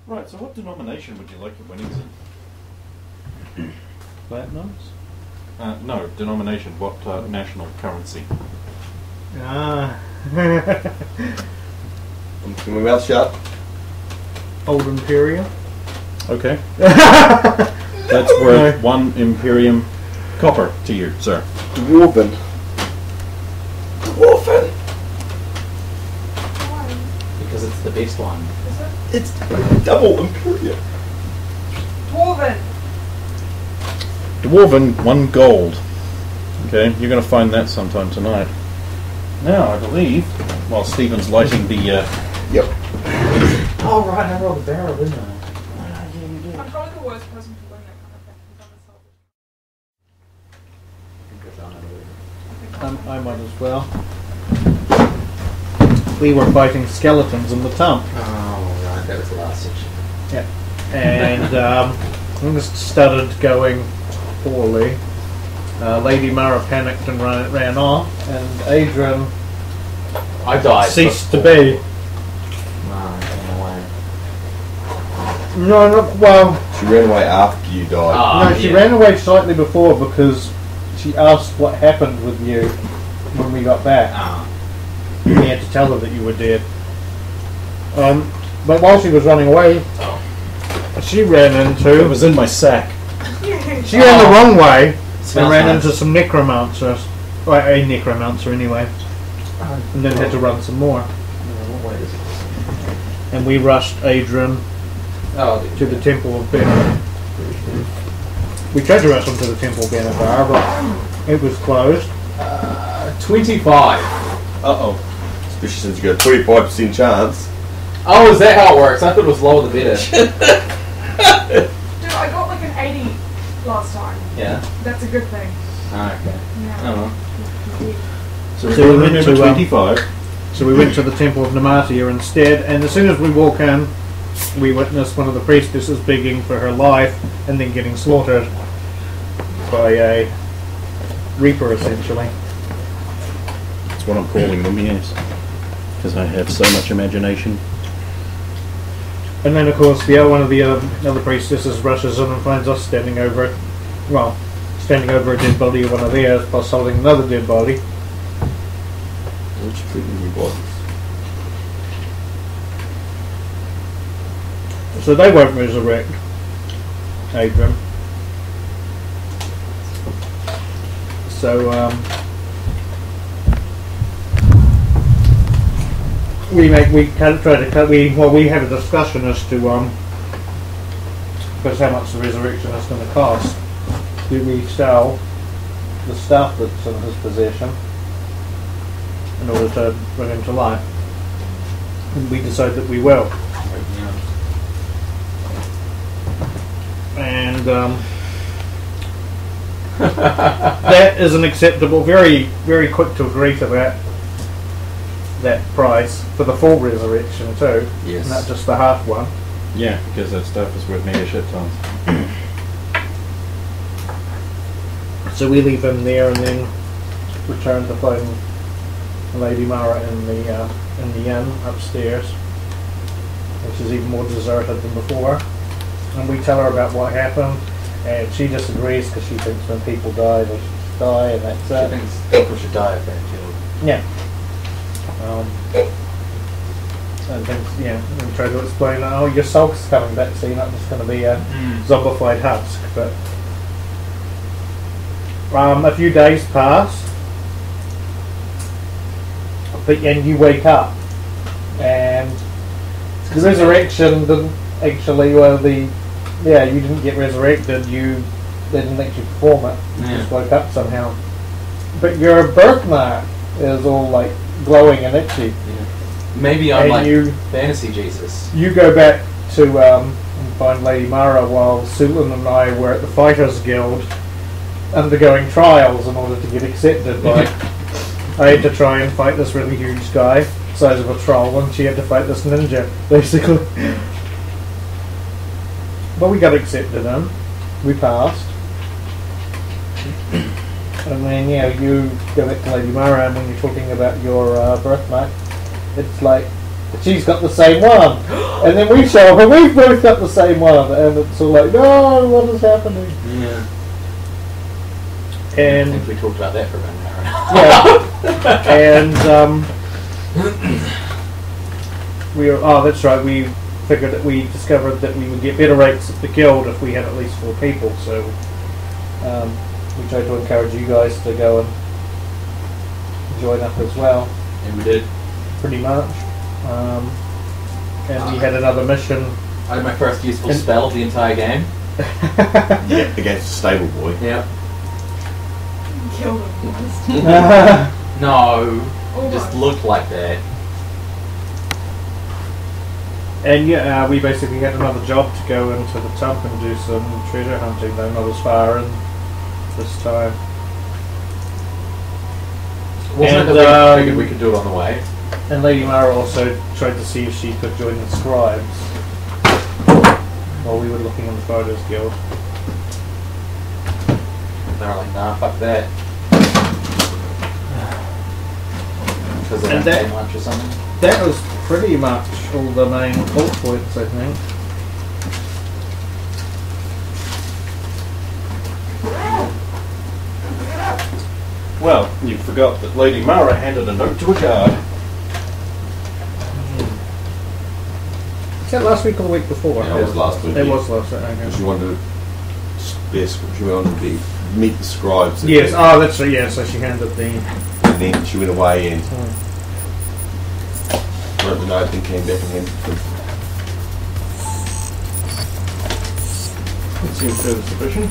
Right, so what denomination would you like your winnings in? Platinums? No, denomination. What national currency? Ah. I'm keeping my mouth shut. Old Imperium. Okay. That's worth 1 Imperium copper to you, sir. Dwarven. Dwarven. Why? Because it's the best one. Is it? It's double Imperium. Dwarven. Dwarven, 1 gold. Okay, you're going to find that sometime tonight. Now, I believe, while Stephen's lighting the... Yep. Oh, right, I rolled the barrel, didn't I? I'm probably the worst person to win that kind of thing. I might as well. We were fighting skeletons in the tump. Oh, right, that was the last section. Yeah. And things started going poorly. Lady Mara panicked and ran off, and Aedrin I died. ceased to be. No, I ran away. No, well, She ran away after you died. no, she ran away slightly before because she asked what happened with you when we got back. Ah. We had to tell her that you were dead. But while she was running away, she ran It into... was in my sack. She ran the wrong way Smells and ran nice. into some necromancers. Well, a necromancer anyway. And then had to run some more. What way is it? And we rushed Aedrin Oh, to the Temple of Benevar. We tried to rush him to the Temple of Benevar, but it was closed. 25. Uh-oh. Especially since you got a 25% chance. Oh, is that how it works? I thought it was lower the better. Dude, I got like an 80 last time. Yeah. That's a good thing. Ah, okay. Yeah. Oh, well. So So we we went remember to, 25. So we went to the Temple of Namatia instead, and as soon as we walk in, we witnessed one of the priestesses begging for her life and then getting slaughtered by a reaper, essentially. That's what I'm calling them, yes. Because I have so much imagination. And then, of course, one of the other priestesses rushes in and finds us standing over a dead body of one of theirs, plus holding another dead body. Which treating you was. So they won't resurrect Aedrin. So we have a discussion as to because how much the resurrection is going to cost. Do we sell the stuff that's in his possession in order to bring him to life? And we decide that we will. And that is an acceptable, very, very quick to agree to that price for the full resurrection too, Yes. not just the half one. Yeah, because that stuff is worth mega shit tons. So we leave him there and then return to find Lady Mara in the inn upstairs, which is even more deserted than before. And we tell her about what happened, and she disagrees because she thinks when people die, they should die, and that's She it. thinks people should die if they're killed. Yeah. And then, we try to explain, oh, your sulk's coming back, so you're not just going to be a zombified husk. But a few days pass, and you wake up, and the resurrection didn't actually, you didn't get resurrected, they didn't actually perform it, you just woke up somehow. But your birthmark is all like glowing and itchy. Yeah. Maybe I'm And like you- fantasy Jesus. You go back to and find Lady Mara while Sulin and I were at the Fighters Guild undergoing trials in order to get accepted by... I had to try and fight this really huge guy, size of a troll, and she had to fight this ninja, basically. But we got accepted in. We passed. And then, you go back to Lady Mara, and when you're talking about your birthmark, it's like she's got the same one. And then we show up and we've both got the same one. And it's all like, no, what is happening? Yeah. I And think we talked about that for about an hour. yeah, and that's right. We figured that we discovered that we would get better rates at the guild if we had at least 4 people. So we tried to encourage you guys to go and join up as well. And we did. Pretty much. And we had another mission. I had my first useful spell of the entire game. Yeah, against a stable boy. Yeah. Killed him. No. Almost. Just looked like that. And yeah, we basically had another job to go into the tub and do some treasure hunting, though not as far in this time. Wasn't it And, that we figured we could do it on the way? And Lady Mara also tried to see if she could join the scribes while we were looking in the Fighters Guild. They were like, nah, fuck that. Because they And didn't that- pay lunch or something. That was pretty much all the main plot points, I think. Well, you forgot that Lady Mara handed a note to a guard. Is that last week or the week before? Yeah, it was last week. It was last week, okay. She wanted to, she wanted to meet the scribes. and Yes, then- that's right, yeah, so she handed the... And then she went away and wrote the note and came back and handed it to them. That seems fairly sufficient.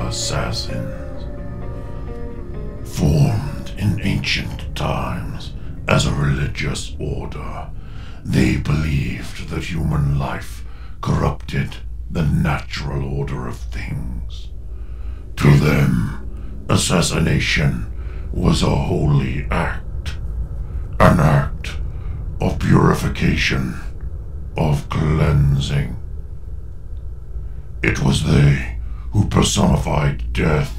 Assassins, formed in ancient times as a religious order. They believed that human life corrupted the natural order of things. To them, assassination was a holy act, an act of purification, of cleansing. It was they who personified death,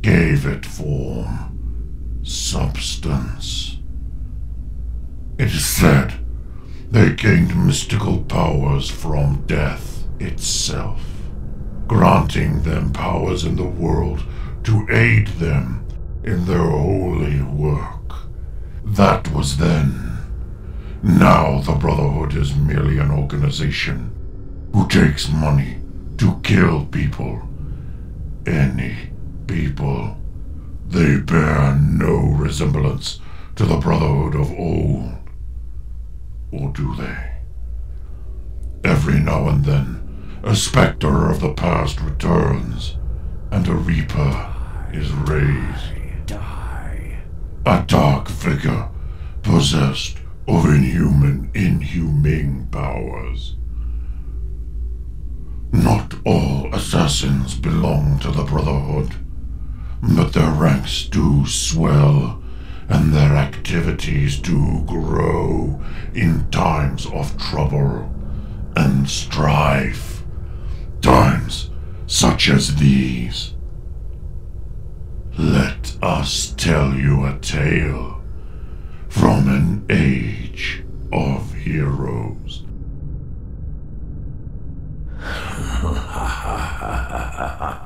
gave it form, substance. It is said they gained mystical powers from death itself, granting them powers in the world to aid them in their holy work. That was then. Now the Brotherhood is merely an organization who takes money to kill people. Any people. They bear no resemblance to the Brotherhood of old. Or do they? Every now and then, a specter of the past returns, and a reaper is raised. A dark figure possessed of inhumane powers. Not all assassins belong to the Brotherhood, but their ranks do swell, and their activities do grow in times of trouble and strife. Times such as these. Let us tell you a tale from an age of heroes. Ha ha ha ha ha.